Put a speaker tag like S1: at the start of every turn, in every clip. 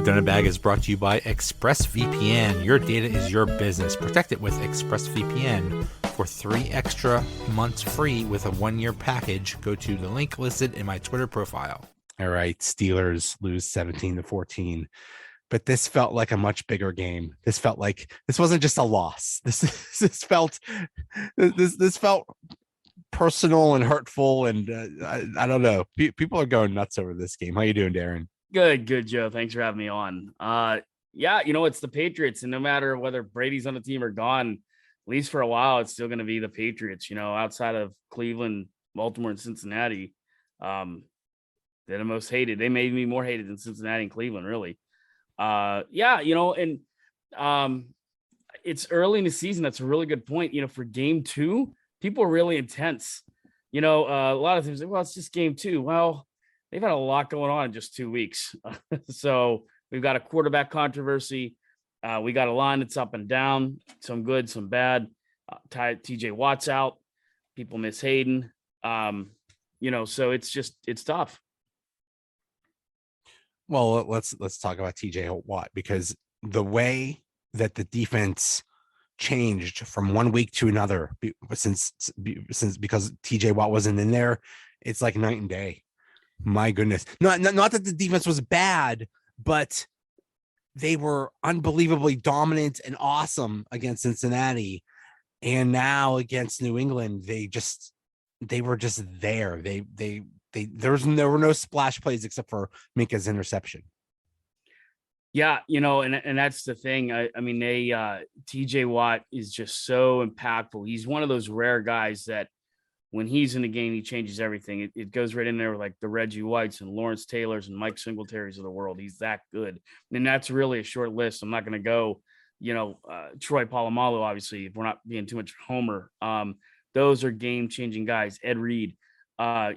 S1: Donut Bag is brought to you by ExpressVPN. Your data is your business. Protect it with ExpressVPN. For 3 extra months free with a 1-year package, go to the link listed in my Twitter profile. All right, Steelers lose 17-14. But this felt like a much bigger game. This felt like this wasn't just a loss. This felt personal and hurtful, and I don't know. People are going nuts over this game. How you doing, Darren?
S2: Good, Joe. Thanks for having me on. Yeah, it's the Patriots, and no matter whether Brady's on the team or gone, at least for a while, it's still going to be the Patriots. Outside of Cleveland, Baltimore, and Cincinnati, they're the most hated. They made me more hated than Cincinnati and Cleveland, really. It's early in the season. That's a really good point. For game 2, people are really intense. A lot of things. Well, it's just game 2. Well, they've had a lot going on in just 2 weeks. So we've got a quarterback controversy. We got a line that's up and down, some good, some bad. TJ Watt's out. People miss Hayden. So it's tough.
S1: Well, let's talk about TJ Watt, because the way that the defense changed from 1 week to another since because TJ Watt wasn't in there, it's like night and day. My goodness. Not that the defense was bad, but they were unbelievably dominant and awesome against Cincinnati. And now against New England, they were just there. There were no splash plays except for Minka's interception.
S2: Yeah, and that's the thing. TJ Watt is just so impactful. He's one of those rare guys that when he's in the game, he changes everything. It goes right in there with like the Reggie Whites and Lawrence Taylors and Mike Singletary's of the world. He's that good. And that's really a short list. I'm not going to go, Troy Polamalu, obviously, if we're not being too much homer. Those are game-changing guys. Ed Reed.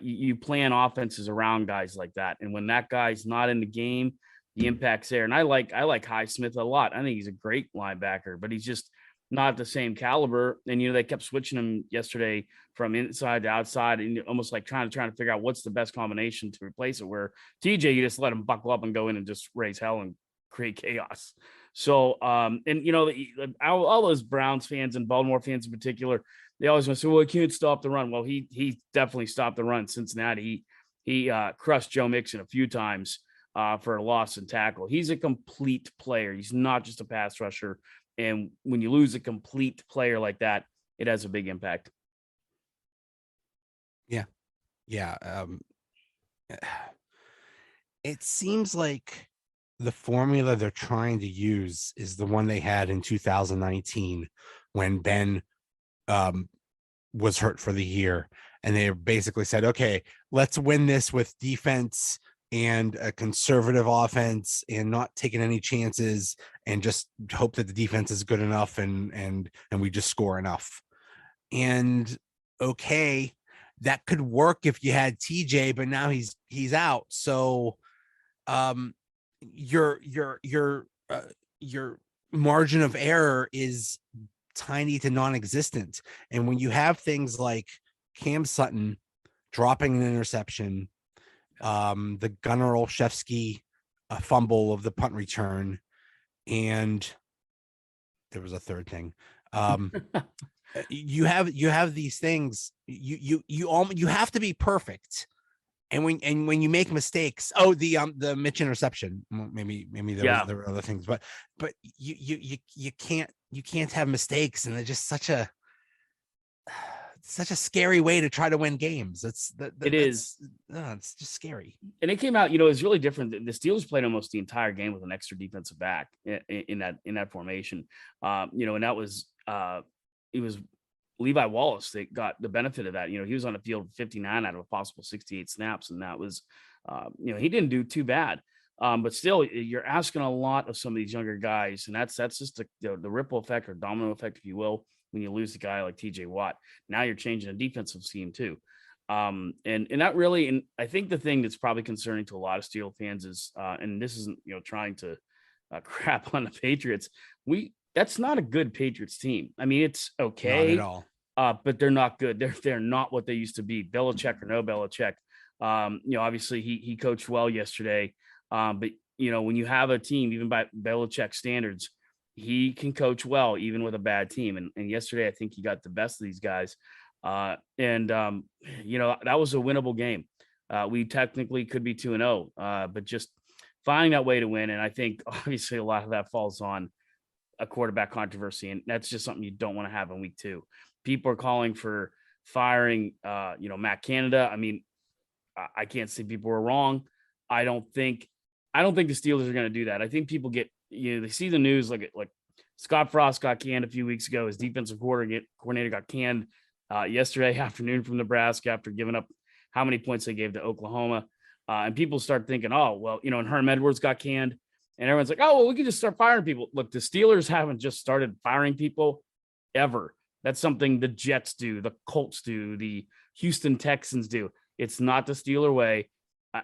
S2: You plan offenses around guys like that. And when that guy's not in the game, the impact's there. And I like Highsmith a lot. I think he's a great linebacker, but he's just not the same caliber. And, they kept switching him yesterday from inside to outside and almost like trying to figure out what's the best combination to replace it, where TJ, you just let him buckle up and go in and just raise hell and create chaos. So, all those Browns fans and Baltimore fans in particular, they always want to say, well, he can't stop the run. Well, he definitely stopped the run. Cincinnati, he crushed Joe Mixon a few times for a loss and tackle. He's a complete player. He's not just a pass rusher. And when you lose a complete player like that, it has a big impact.
S1: Yeah. It seems like the formula they're trying to use is the one they had in 2019 when Ben was hurt for the year. And they basically said, okay, let's win this with defense and a conservative offense and not taking any chances and just hope that the defense is good enough and we just score enough. And okay, that could work if you had TJ, but now he's out. So your margin of error is tiny to non-existent. And when you have things like Cam Sutton dropping an interception, the Gunnar Olszewski fumble of the punt return, and there was a third thing. You have these things. You have to be perfect, and when you make mistakes, the Mitch interception, maybe there were other things, but you can't have mistakes, and it's just such a scary way to try to win games. It's just scary.
S2: And it came out, it's really different. The Steelers played almost the entire game with an extra defensive back in that formation. And that was it was Levi Wallace that got the benefit of that. He was on the field 59 out of a possible 68 snaps, and that was he didn't do too bad. But still, you're asking a lot of some of these younger guys, and that's just the ripple effect or domino effect, if you will, when you lose a guy like TJ Watt. Now you're changing the defensive scheme too. And that really, and I think the thing that's probably concerning to a lot of Steel fans is, and this isn't, trying to crap on the Patriots. That's not a good Patriots team. I mean, it's okay.
S1: Not at all.
S2: But they're not good. They're not what they used to be. Belichick or no Belichick. Obviously he coached well yesterday. But when you have a team, even by Belichick standards, he can coach well, even with a bad team. And yesterday, I think he got the best of these guys. That was a winnable game. We technically could be 2-0, but just finding that way to win. And I think obviously a lot of that falls on a quarterback controversy. And that's just something you don't want to have in week 2. People are calling for firing, Matt Canada. I mean, I can't say people are wrong. I don't think the Steelers are going to do that. I think people get, they see the news like Scott Frost got canned a few weeks ago. His defensive coordinator got canned yesterday afternoon from Nebraska after giving up how many points they gave to Oklahoma. And people start thinking, oh, well, and Herm Edwards got canned. And everyone's like, oh, well, we can just start firing people. Look, the Steelers haven't just started firing people ever. That's something the Jets do, the Colts do, the Houston Texans do. It's not the Steeler way.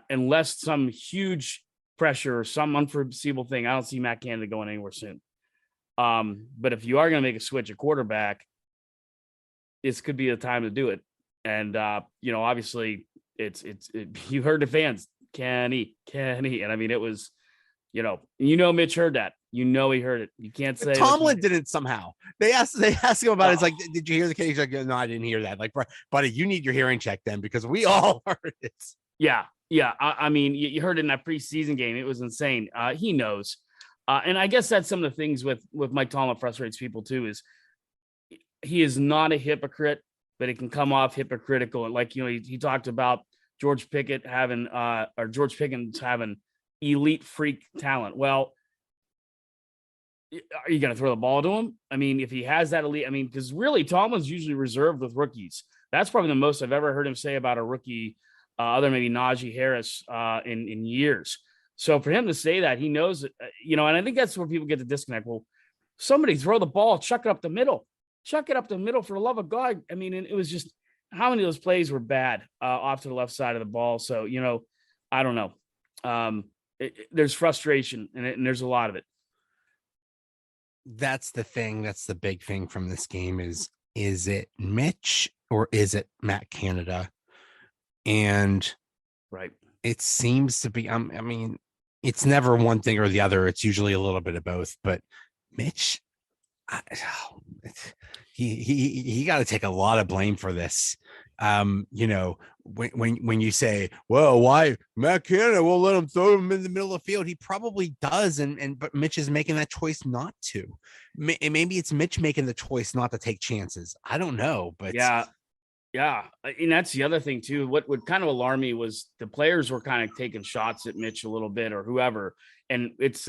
S2: Unless some huge pressure or some unforeseeable thing, I don't see Matt Canada going anywhere soon. But if you are going to make a switch at quarterback, this could be the time to do it. And, obviously you heard the fans, Kenny. And I mean, it was, Mitch heard that, he heard it. You can't say
S1: Tomlin didn't somehow. They asked him about it. It's like, did you hear the Kenny? He's like, no, I didn't hear that. Like, buddy, you need your hearing checked then, because we all heard it.
S2: Yeah. Yeah. I mean, you heard it in that preseason game. It was insane. He knows. And I guess that's some of the things with Mike Tomlin frustrates people too, is he is not a hypocrite, but it can come off hypocritical. And like, he talked about George Pickens having elite freak talent. Well, are you going to throw the ball to him? I mean, if he has that elite, because really Tomlin's usually reserved with rookies. That's probably the most I've ever heard him say about a rookie, other maybe Najee Harris in years. So for him to say that, he knows that, and I think that's where people get the disconnect. Well, somebody throw the ball, chuck it up the middle for the love of God. I mean, and it was just, how many of those plays were bad off to the left side of the ball? So, I don't know. There's frustration and there's a lot of it.
S1: That's the thing. That's the big thing from this game is it Mitch or is it Matt Canada? And
S2: right. It
S1: seems to be, it's never one thing or the other. It's usually a little bit of both, but Mitch, he got to take a lot of blame for this. When you say, well, why Matt Canada won't let him throw him in the middle of the field, he probably does. But Mitch is making that choice not to. Maybe it's Mitch making the choice not to take chances. I don't know, but
S2: yeah. And that's the other thing too. What would kind of alarm me was the players were kind of taking shots at Mitch a little bit or whoever. And it's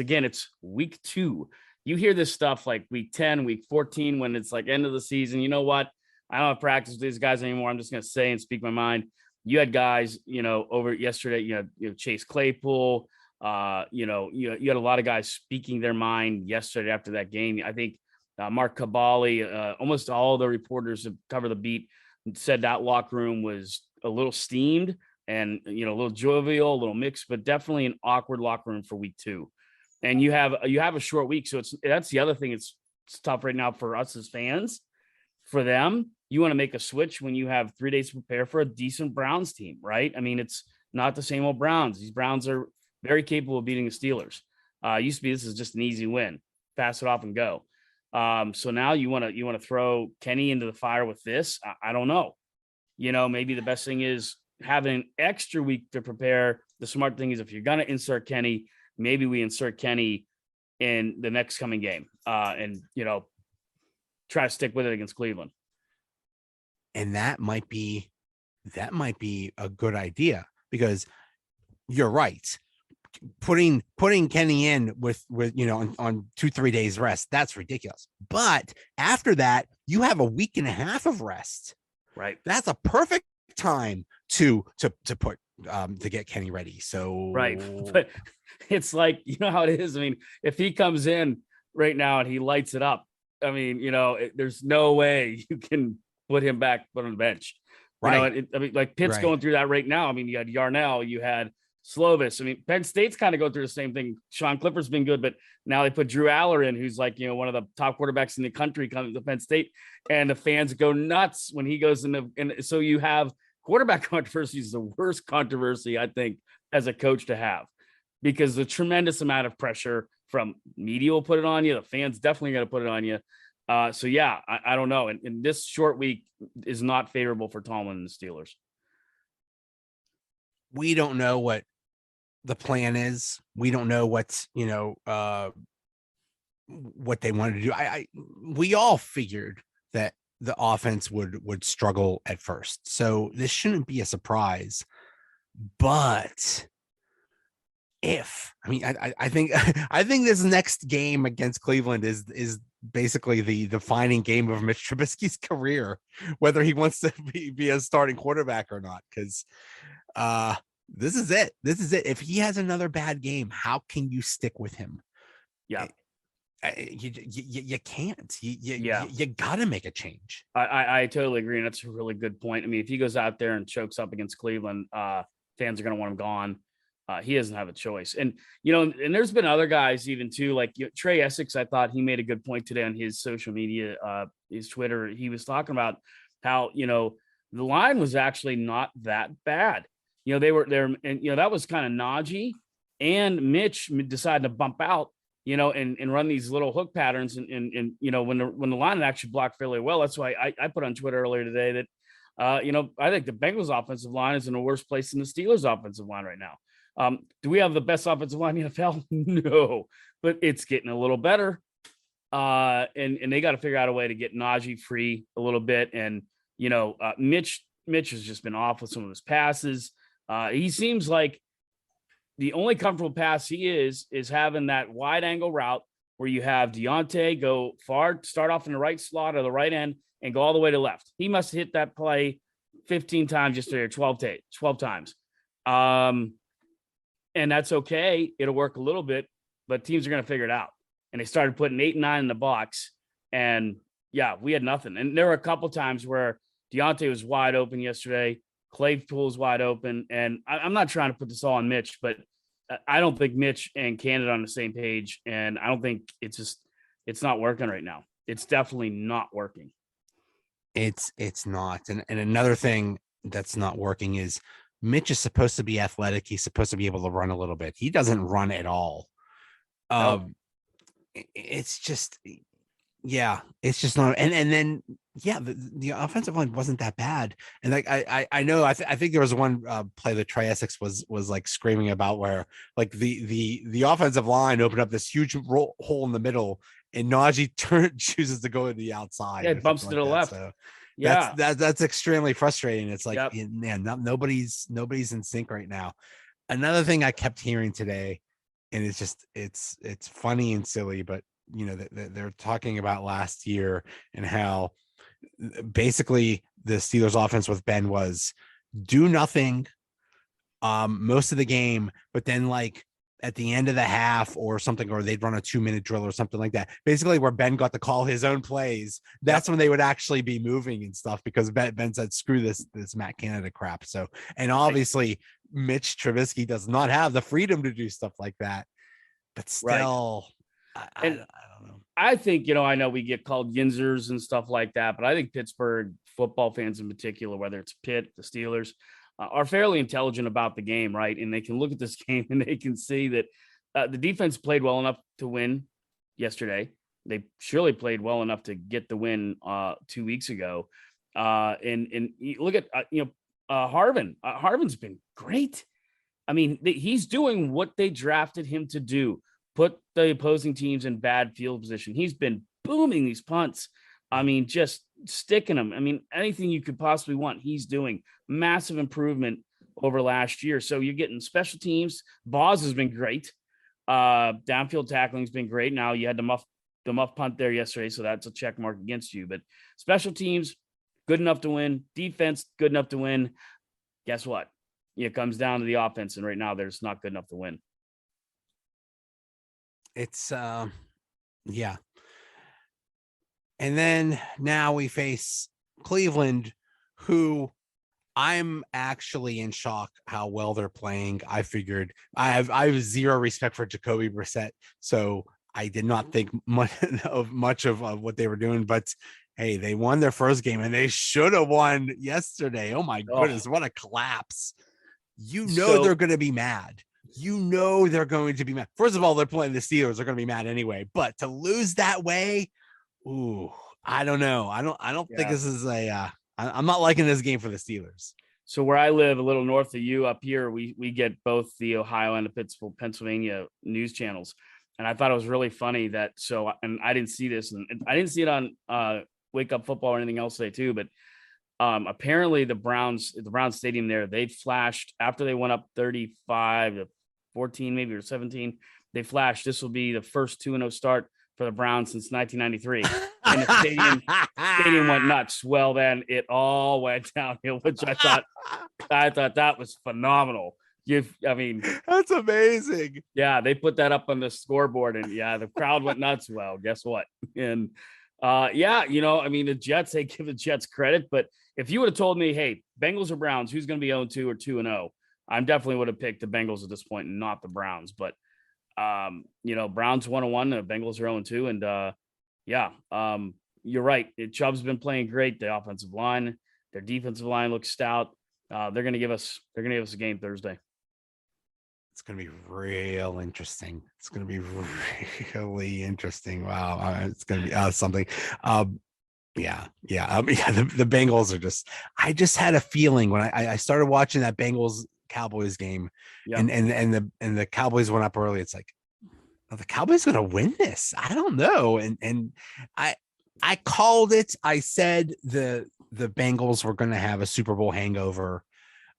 S2: week 2. You hear this stuff like week 10, week 14, when it's like end of the season. You know what? I don't have practice with these guys anymore. I'm just going to say and speak my mind. You had guys, over yesterday, you know, Chase Claypool, you had a lot of guys speaking their mind yesterday after that game. I think Mark Cabali, almost all the reporters that cover the beat said that locker room was a little steamed and, a little jovial, a little mixed, but definitely an awkward locker room for week 2. And you have a short week. So that's the other thing. It's tough right now for us as fans. For them, you want to make a switch when you have 3 days to prepare for a decent Browns team, right? I mean, it's not the same old Browns. These Browns are very capable of beating the Steelers. Used to be this is just an easy win, pass it off and go. So now you want to throw Kenny into the fire with this. I don't know. Maybe the best thing is having an extra week to prepare. The smart thing is if you're going to insert Kenny, maybe we insert Kenny in the next coming game and try to stick with it against Cleveland.
S1: And that might be a good idea, because you're right. Putting Kenny in with on 2-3 days rest, that's ridiculous. But after that, you have a week and a half of rest.
S2: Right.
S1: That's a perfect time to put to get Kenny ready. So
S2: right. But it's like, how it is. I mean, if he comes in right now and he lights it up, I mean, there's no way you can put him back, put on the bench.
S1: Right.
S2: Like Pitt's going through that right now. I mean, you had Yarnell, you had Slovis. I mean, Penn State's kind of going through the same thing. Sean Clifford's been good, but now they put Drew Aller in, who's like, one of the top quarterbacks in the country coming to Penn State, and the fans go nuts when he goes in. And so you have quarterback controversy is the worst controversy, I think, as a coach to have. because the tremendous amount of pressure from media will put it on you. The fans definitely got to put it on you. So yeah, I don't know. And this short week is not favorable for Tomlin and the Steelers.
S1: We don't know what the plan is. We don't know what's, what they wanted to do. We all figured that the offense would struggle at first. So this shouldn't be a surprise. But I think this next game against Cleveland is basically the defining game of Mitch Trubisky's career, whether he wants to be a starting quarterback or not. Because this is it. If he has another bad game, how can you stick with him?
S2: Yeah.
S1: You can't. You got to make a change.
S2: I totally agree. And that's a really good point. I mean, if he goes out there and chokes up against Cleveland, fans are going to want him gone. He doesn't have a choice. And, and there's been other guys even too, like Trey Essex. I thought he made a good point today on his social media, his Twitter. He was talking about how, the line was actually not that bad. They were there, and, that was kind of Najee and Mitch decided to bump out, and run these little hook patterns. And when the line had actually blocked fairly well. That's why I put on Twitter earlier today that, I think the Bengals offensive line is in a worse place than the Steelers offensive line right now. Do we have the best offensive line in the NFL? No, but it's getting a little better. And they got to figure out a way to get Najee free a little bit. And, Mitch has just been off with some of his passes. He seems like the only comfortable pass he is having that wide angle route where you have Deontay go far, start off in the right slot or the right end and go all the way to left. He must have hit that play 15 times yesterday, or 12 times. And that's okay. It'll work a little bit, but teams are going to figure it out. And they started putting 8 and 9 in the box. And yeah, we had nothing. And there were a couple times where Deontay was wide open yesterday. Claypool's wide open. And I'm not trying to put this all on Mitch, but I don't think Mitch and Canada are on the same page. And I don't think it's not working right now. It's definitely not working.
S1: It's not. And another thing that's not working is Mitch is supposed to be athletic. He's supposed to be able to run a little bit. He doesn't run at all. It's just, it's just not. And then, the offensive line wasn't that bad. And like, I know, I think there was one play that Trey Essex was like screaming about where like the offensive line opened up this huge hole in the middle and Najee chooses to go to the outside.
S2: Yeah, it bumps to the left.
S1: So
S2: yeah,
S1: that's extremely frustrating. It's like, man, nobody's in sync right now. Another thing I kept hearing today, and it's just it's funny and silly, but they're talking about last year and how basically the Steelers offense with Ben was do nothing most of the game, but then like at the end of the half or something, or they'd run a 2-minute drill or something like that, basically where Ben got to call his own plays. That's when they would actually be moving and stuff, because Ben said, screw this Matt Canada crap. So, and obviously Mitch Trubisky does not have the freedom to do stuff like that, but still, I don't know.
S2: I think, I know we get called yinzers and stuff like that, but I think Pittsburgh football fans in particular, wwhether it's Pitt, the Steelers, are fairly intelligent about the game, right? And they can look at this game and they can see that the defense played well enough to win yesterday. They surely played well enough to get the win 2 weeks ago. And you look at Harvin. Harvin's been great. I mean, he's doing what they drafted him to do. Put the opposing teams in bad field position. He's been booming these punts. I mean, just sticking them. I mean, anything you could possibly want, he's doing. Massive improvement over last year. So you're getting special teams. Boz has been great. Downfield tackling's been great. Now you had the muff punt there yesterday, so that's a check mark against you. But special teams, good enough to win. Defense, good enough to win. Guess what? It comes down to the offense, and right now they're just not good enough to win.
S1: It's and then now we face Cleveland, who I'm actually in shock how well they're playing. I figured I have zero respect for Jacoby Brissett, so I did not think much of what they were doing. But hey, they won their first game, and they should have won yesterday. Oh my goodness, what a collapse! They're going to be mad. they're going to be mad. First of all, they're playing the Steelers. They're going to be mad anyway. But to lose that way, ooh, I don't know. I don't think
S2: Yeah.
S1: this is I'm not liking this game for the Steelers.
S2: So where I live, a little north of you up here, we get both the Ohio and the Pittsburgh, Pennsylvania news channels. And I thought it was really funny that and I didn't see this, and I didn't see it on Wake Up Football or anything else today too, but apparently the Browns stadium there, they flashed after they went up 35-14, maybe, or 17. They flashed, this will be the first 2-0 start for the Browns since 1993. And the stadium went nuts. Well, then it all went downhill, which I thought that was phenomenal. I mean,
S1: that's amazing.
S2: Yeah, they put that up on the scoreboard, and yeah, the crowd went nuts. Well, guess what? And yeah, I mean, the Jets, they give the Jets credit, but if you would have told me, hey, Bengals or Browns, who's going to be 0-2 or 2-0, I definitely would have picked the Bengals at this point and not the Browns. But Browns 1-1, the Bengals are 0-2, and yeah, you're right. Chubb's been playing great. The offensive line, their defensive line looks stout. They're going to give us a game Thursday.
S1: It's going to be real interesting. It's going to be really interesting. Wow. It's going to be something. Yeah. The Bengals are I just had a feeling when I started watching that Bengals Cowboys game, and the Cowboys went up early. It's like, are the Cowboys going to win this? I don't know. And I called it. I said the Bengals were going to have a Super Bowl hangover.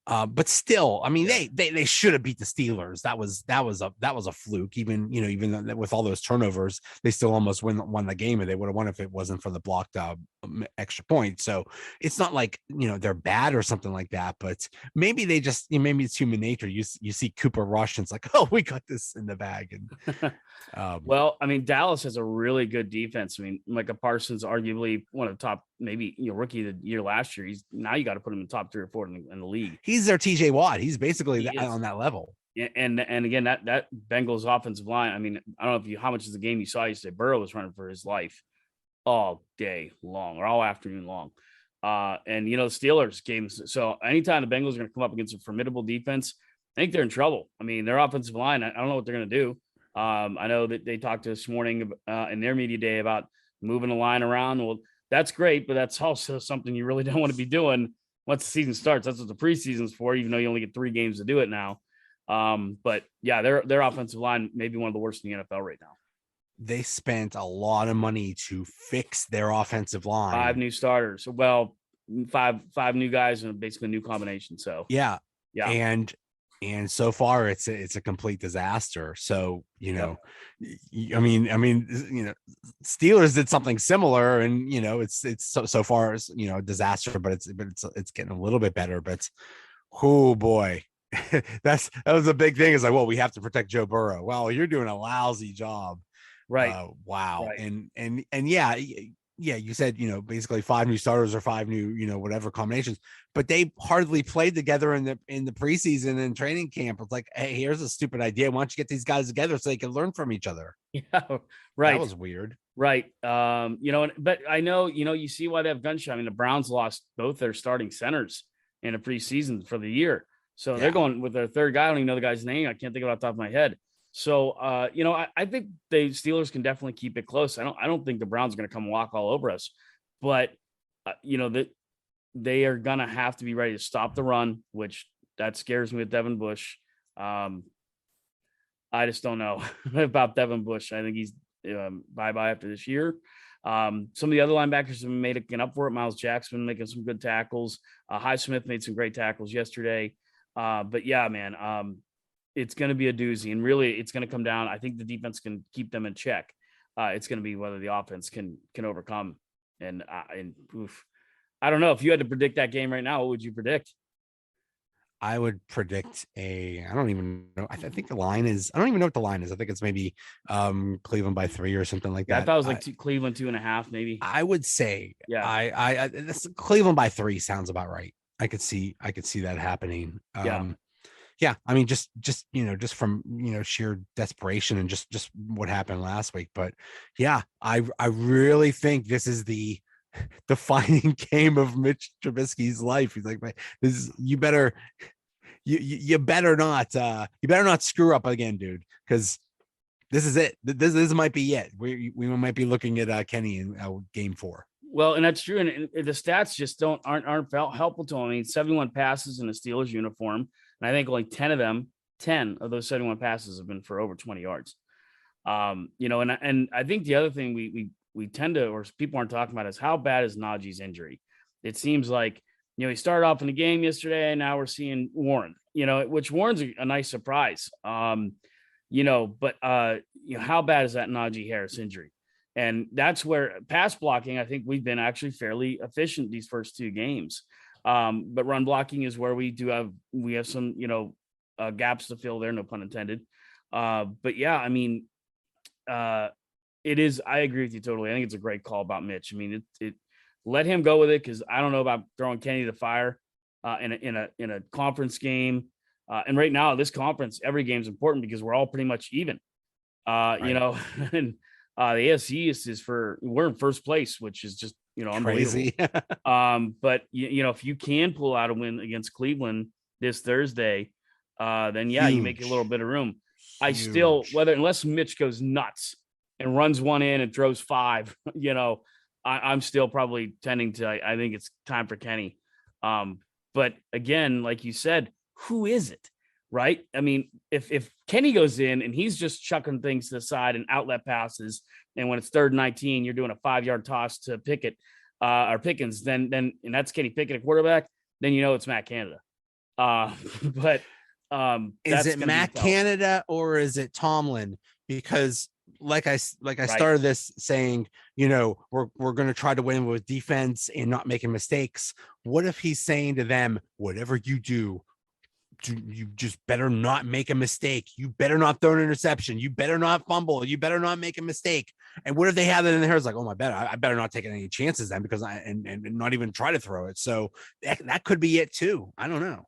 S1: But still, I mean, they should have beat the Steelers. That was a fluke. Even with all those turnovers, they still almost won the game, and they would have won if it wasn't for the blocked extra point. So it's not like they're bad or something like that. But maybe they just maybe it's human nature. You see Cooper Rush, and it's like, oh, we got this in the bag. And
S2: well, I mean, Dallas has a really good defense. I mean, Micah Parsons, arguably one of the top, maybe rookie of the year last year. Now you got to put him in the top 3 or 4 in the league.
S1: He's their TJ Watt. He's basically on that level.
S2: And again, that Bengals offensive line. I mean, I don't know how much of the game you saw yesterday. Burrow was running for his life all day long or all afternoon long. And the Steelers games. So anytime the Bengals are going to come up against a formidable defense, I think they're in trouble. I mean, their offensive line, I don't know what they're going to do. I know that they talked this morning in their media day about moving the line around. Well, that's great, but that's also something you really don't want to be doing once the season starts. That's what the preseason's for, even though you only get 3 games to do it now. But yeah, their offensive line may be one of the worst in the NFL right now.
S1: They spent a lot of money to fix their offensive line.
S2: 5 new starters. Well, five new guys and basically a new combination. So
S1: yeah. And so far it's a complete disaster. So, I mean, Steelers did something similar, and, it's so far as, a disaster, but it's getting a little bit better, but oh boy, that was a big thing. Is like, well, we have to protect Joe Burrow. Well, you're doing a lousy job.
S2: Right.
S1: Wow.
S2: Right.
S1: And yeah, you said, basically 5 new starters or 5 new, whatever combinations, but they hardly played together in the preseason and training camp. It's like, hey, here's a stupid idea. Why don't you get these guys together so they can learn from each other?
S2: Yeah, right.
S1: That was weird.
S2: Right. But I know, you see why they have gunshot. I mean, the Browns lost both their starting centers in a preseason for the year. So they're going with their third guy. I don't even know the guy's name. I can't think of it off the top of my head. So, I think the Steelers can definitely keep it close. I don't think the Browns are going to come walk all over us, but that they are going to have to be ready to stop the run, which that scares me with Devin Bush. I just don't know about Devin Bush. I think he's bye-bye after this year. Some of the other linebackers have made it up for it. Miles Jackson making some good tackles. Highsmith made some great tackles yesterday. But yeah, man, it's going to be a doozy, and really it's going to come down. I think the defense can keep them in check. It's going to be whether the offense can overcome. And oof. I don't know, if you had to predict that game right now, what would you predict?
S1: I would predict I don't even know. I think the line is, I don't even know what the line is. I think it's maybe Cleveland by 3 or something like that.
S2: I thought it was like Cleveland 2.5, maybe.
S1: I would say,
S2: yeah,
S1: this Cleveland by 3 sounds about right. I could see that happening. Yeah. I mean, just from, sheer desperation and just what happened last week. But yeah, I really think this is the defining game of Mitch Trubisky's life. He's like, you better you better not screw up again, dude, because this is it. This might be it. We might be looking at Kenny in game 4.
S2: Well, and that's true. And the stats just aren't helpful to him. I mean, 71 passes in the Steelers uniform, and I think only 10 of those 71 passes have been for over 20 yards. And I think the other thing we tend to, or people aren't talking about, is how bad is Najee's injury. It seems like, he started off in the game yesterday, and now we're seeing Warren, which Warren's a nice surprise. But how bad is that Najee Harris injury? And that's where pass blocking, I think we've been actually fairly efficient these first 2 games. But run blocking is where we have some, gaps to fill there, no pun intended. But yeah, I mean, it is. I agree with you totally. I think it's a great call about Mitch. I mean, it let him go with it, because I don't know about throwing Kenny to the fire in a conference game. And right now, this conference, every game is important because we're all pretty much even.
S1: Right.
S2: And the AFC East we're in first place, which is just
S1: Crazy.
S2: unbelievable. But if you can pull out a win against Cleveland this Thursday, then yeah, you make a little bit of room. I still, unless Mitch goes nuts and runs one in and throws 5, I'm still probably tending to, I think it's time for Kenny. But again, like you said, who is it? Right? I mean, if Kenny goes in and he's just chucking things to the side and outlet passes, and when it's 3rd and 19, you're doing a 5-yard toss to Pickett or Pickens, then and that's Kenny Pickett, a quarterback, then it's Matt Canada. But
S1: is it Matt Canada or is it Tomlin? Because like I started this saying, we're going to try to win with defense and not making mistakes. What if he's saying to them, whatever you do, you just better not make a mistake. You better not throw an interception. You better not fumble. You better not make a mistake. And what if they have it in their heads like, oh my bad, I better not take any chances then, because and not even try to throw it. So that could be it too. I don't know.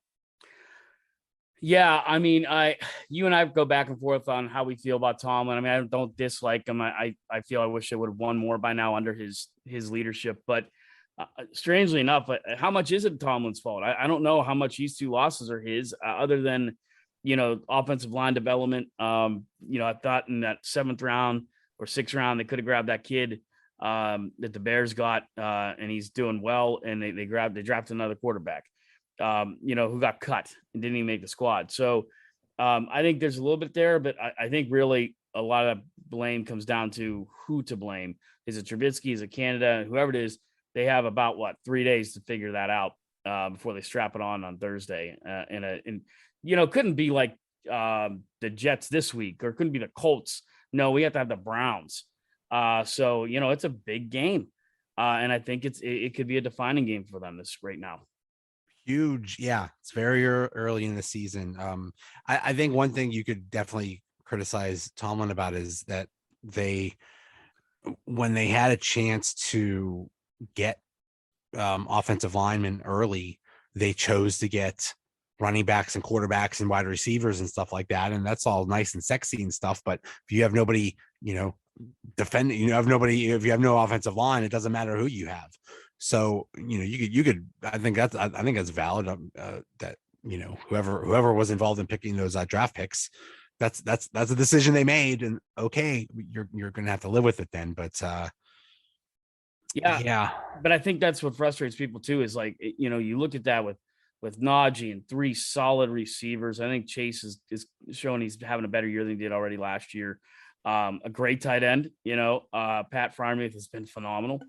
S2: Yeah, I mean, you and I go back and forth on how we feel about Tomlin. I mean, I don't dislike him. I feel I wish I would have won more by now under his leadership. But strangely enough, how much is it Tomlin's fault? I don't know how much these 2 losses are his, other than offensive line development. I thought in that 7th round or 6th round they could have grabbed that kid that the Bears got, and he's doing well, and they drafted another quarterback. Who got cut and didn't even make the squad. So I think there's a little bit there, but I think really a lot of blame comes down to who to blame. Is it Trubisky? Is it Canada? Whoever it is, they have about 3 days to figure that out before they strap it on Thursday. And couldn't be like the Jets this week, or couldn't be the Colts. No, we have to have the Browns. So it's a big game, and I think it could be a defining game for them right now.
S1: Huge. Yeah, it's very early in the season. I think one thing you could definitely criticize Tomlin about is that when they had a chance to get offensive linemen early, they chose to get running backs and quarterbacks and wide receivers and stuff like that. And that's all nice and sexy and stuff. But if you have nobody, defending, if you have no offensive line, it doesn't matter who you have. So, you could, I think that's valid. That, whoever was involved in picking those draft picks, that's a decision they made, and okay, you're going to have to live with it then. But yeah.
S2: But I think that's what frustrates people too, is like, you look at that with Najee and 3 solid receivers. I think Chase is showing he's having a better year than he did already last year. A great tight end, Pat Freiermuth has been phenomenal.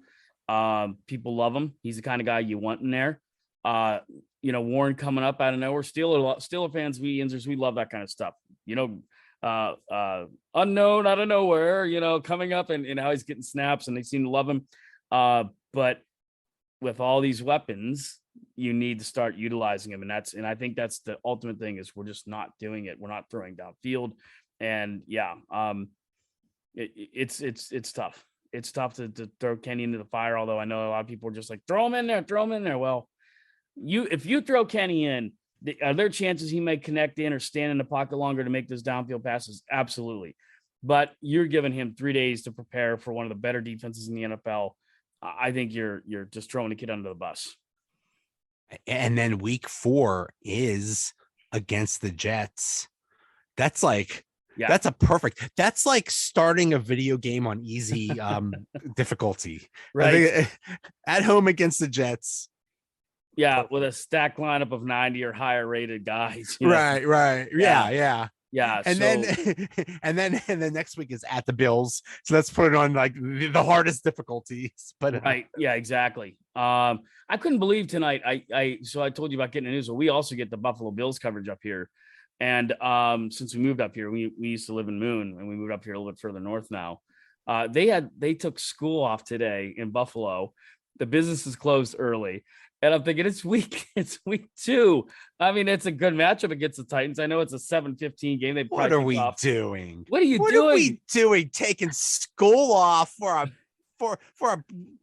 S2: People love him. He's the kind of guy you want in there. Warren coming up out of nowhere. Steeler fans, we Yinzers, we love that kind of stuff. Unknown out of nowhere, coming up and how he's getting snaps, and they seem to love him. But with all these weapons, you need to start utilizing them. And I think that's the ultimate thing, is we're just not doing it. We're not throwing downfield. And yeah, it's tough. It's tough to throw Kenny into the fire. Although I know a lot of people are just like, throw him in there. Well, if you throw Kenny in, are there chances he may connect in or stand in the pocket longer to make those downfield passes? Absolutely. But you're giving him 3 days to prepare for one of the better defenses in the NFL. I think you're just throwing the kid under the bus.
S1: And then week 4 is against the Jets. That's like
S2: Yeah.
S1: that's like starting a video game on easy difficulty.
S2: Right.
S1: I think at home against the Jets.
S2: Yeah,
S1: Perfect.
S2: with a stack lineup of 90 or higher rated guys.
S1: Right. Yeah.
S2: Yeah.
S1: And
S2: So
S1: then and then next week is at the Bills. So let's put it on like the hardest difficulties. But
S2: right. Yeah, exactly. I couldn't believe tonight. So I told you about getting the news. Well, we also get the Buffalo Bills coverage up here. And since we moved up here, we used to live in Moon and we moved up here a little bit further north now. They took school off today in Buffalo. The business is closed early. And I'm thinking it's week 2. I mean, it's a good matchup against the Titans. I know it's a 7:15 game.
S1: What are we doing?
S2: What are you
S1: what
S2: doing?
S1: What are we doing? Taking school off for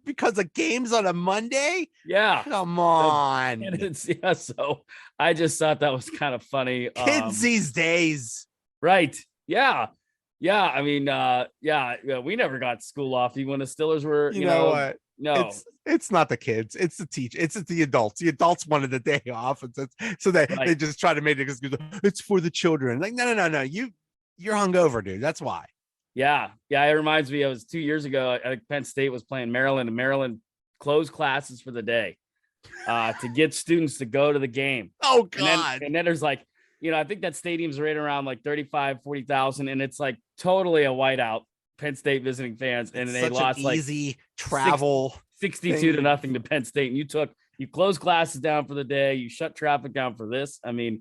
S1: because the game's on a Monday?
S2: Yeah.
S1: Come on.
S2: So I just thought that was kind of funny.
S1: Kids these days.
S2: Right. Yeah. Yeah. I mean, we never got school off even when the Steelers were,
S1: you know what?
S2: No,
S1: it's not the kids, it's the teacher, it's the adults. The adults wanted the day off, and so they just try to make it it's for the children. Like, no, you're hungover, dude. That's why.
S2: Yeah. It reminds me, it was 2 years ago. Penn State was playing Maryland, and Maryland closed classes for the day to get students to go to the game.
S1: Oh God!
S2: And then there's like, I think that stadium's right around like 40,000, and it's like totally a whiteout. Penn State visiting fans, and they lost like
S1: easy travel
S2: 62-0 to Penn State. And you closed classes down for the day. You shut traffic down for this. I mean,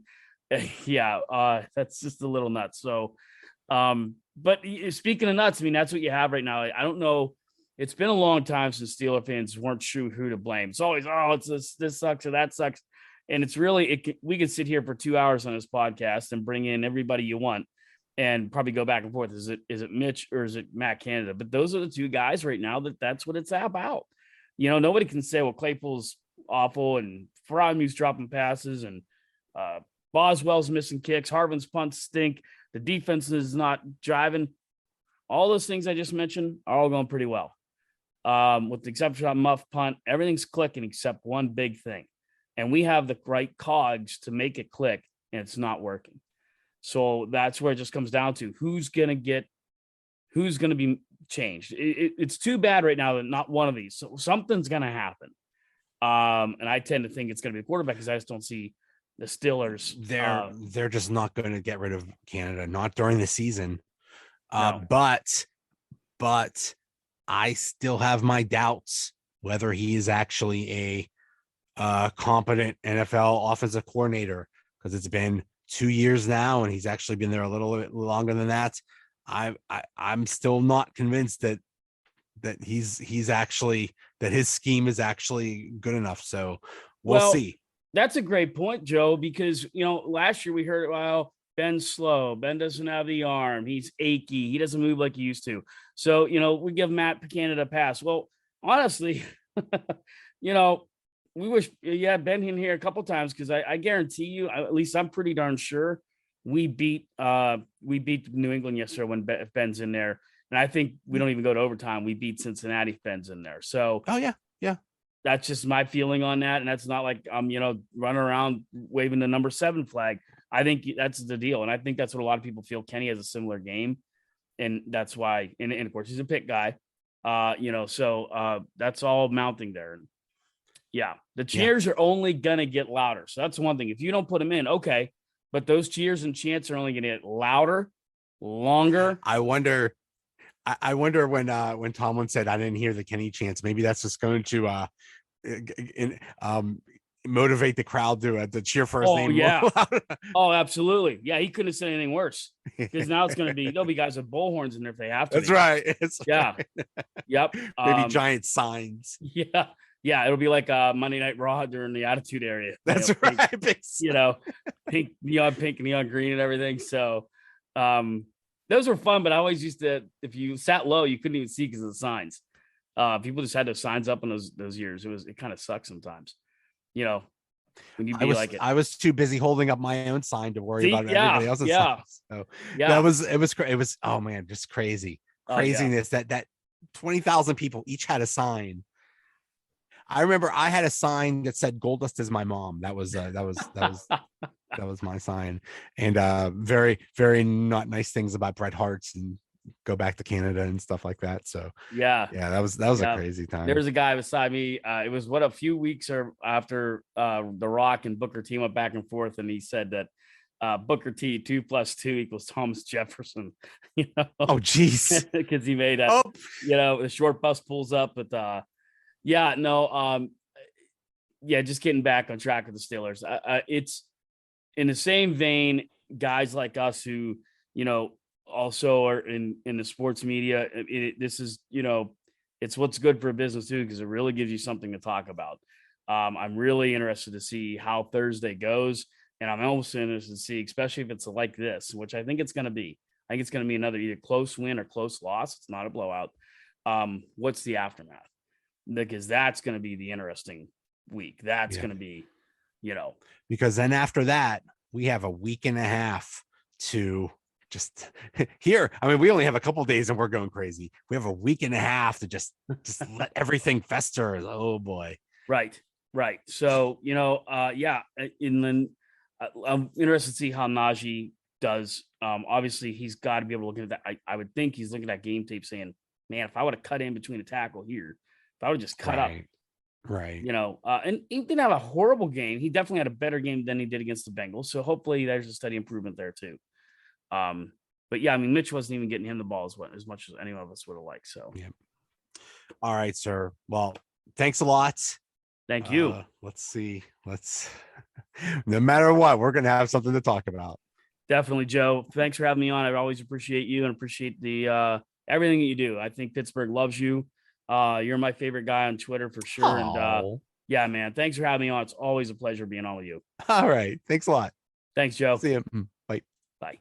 S2: that's just a little nuts. So, but speaking of nuts, I mean, that's what you have right now. I don't know. It's been a long time since Steeler fans weren't sure who to blame. It's always, this sucks or that sucks. And it's really, we could sit here for 2 hours on this podcast and bring in everybody you want and probably go back and forth. Is it Mitch or is it Matt Canada? But those are the two guys right now that's what it's about. Nobody can say, well, Claypool's awful and Frymuth's dropping passes and Boswell's missing kicks. Harvin's punts stink. The defense is not driving. All those things I just mentioned are all going pretty well. With the exception of muff punt, everything's clicking except one big thing. And we have the right cogs to make it click, and it's not working. So that's where it just comes down to who's going to be changed. It's too bad right now that not one of these. So something's going to happen. And I tend to think it's going to be a quarterback because I just don't see the Steelers.
S1: They're just not going to get rid of Canada, not during the season.
S2: No.
S1: But I still have my doubts whether he is actually a competent NFL offensive coordinator, because it's been 2 years now and he's actually been there a little bit longer than that. I'm still not convinced that he's actually, that his scheme is actually good enough. So we'll see.
S2: That's a great point, Joe, because last year we heard, well, Ben's slow. Ben doesn't have the arm. He's achy. He doesn't move like he used to. So, we give Matt Canada a pass. Well, honestly, we wish you had Ben in here a couple times, because I guarantee you, at least I'm pretty darn sure, we beat New England yesterday when Ben's in there. And I think we don't even go to overtime. We beat Cincinnati if Ben's in there. So,
S1: oh yeah.
S2: That's just my feeling on that. And that's not like I'm, running around waving the number 7 flag. I think that's the deal. And I think that's what a lot of people feel. Kenny has a similar game. And that's why, and of course he's a pick guy, so that's all mounting there. And yeah, the cheers are only going to get louder. So that's one thing. If you don't put them in, okay. But those cheers and chants are only going to get louder, longer.
S1: I wonder when Tomlin said, I didn't hear the Kenny chants, maybe that's just going to motivate the crowd to cheer for his name.
S2: Yeah. Oh, absolutely. Yeah, he couldn't have said anything worse, because now it's going to be, there'll be guys with bullhorns in there if they have to.
S1: That's right.
S2: Right. Yep.
S1: Maybe giant signs.
S2: Yeah, it'll be like Monday Night Raw during the Attitude Area.
S1: That's right.
S2: Pink, neon green and everything. So those were fun, but I always used to, if you sat low, you couldn't even see because of the signs. People just had those signs up in those years. It kind of sucks sometimes, when you be like it.
S1: I was too busy holding up my own sign to worry about everybody else's signs. So it was, oh man, just craziness that 20,000 people each had a sign. I remember I had a sign that said "Goldust is my mom." That was That was my sign. And very, very not nice things about Bret Hart's and go back to Canada and stuff like that. So
S2: Yeah.
S1: yeah, that was a
S2: Yeah.
S1: crazy time.
S2: There's a guy beside me. It was a few weeks or after The Rock and Booker T went back and forth, and he said that Booker T 2 + 2 = Thomas Jefferson,
S1: Oh geez.
S2: because he made that,
S1: Oh
S2: the short bus pulls up. But yeah, no, yeah, just getting back on track with the Steelers. It's in the same vein, guys like us who, also are in the sports media. This is, it's what's good for a business too, because it really gives you something to talk about. I'm really interested to see how Thursday goes. And I'm also interested to see, especially if it's like this, which I think it's going to be. I think it's going to be another either close win or close loss. It's not a blowout. What's the aftermath? Because that's going to be the interesting week. That's going to be,
S1: because then after that, we have a week and a half to just here. I mean, we only have a couple days and we're going crazy. We have a week and a half to just let everything fester. Oh boy.
S2: Right. So, yeah. And then I'm interested to see how Najee does. Obviously, he's got to be able to look at that. I would think he's looking at game tape saying, man, if I would have cut in between a tackle here, if I would just cut up,
S1: right.
S2: And he didn't have a horrible game. He definitely had a better game than he did against the Bengals. So hopefully there's a steady improvement there too. But yeah, I mean, Mitch wasn't even getting him the ball as much as any of us would have liked. So
S1: yeah. All right, sir. Well, thanks a lot.
S2: Thank you.
S1: Let's see. No matter what, we're gonna have something to talk about.
S2: Definitely, Joe. Thanks for having me on. I always appreciate you and appreciate the everything that you do. I think Pittsburgh loves you. You're my favorite guy on Twitter for sure.
S1: Aww.
S2: And yeah, man, thanks for having me on. It's always a pleasure being on with you.
S1: All right. Thanks a lot.
S2: Thanks, Joe.
S1: See you. Bye.
S2: Bye.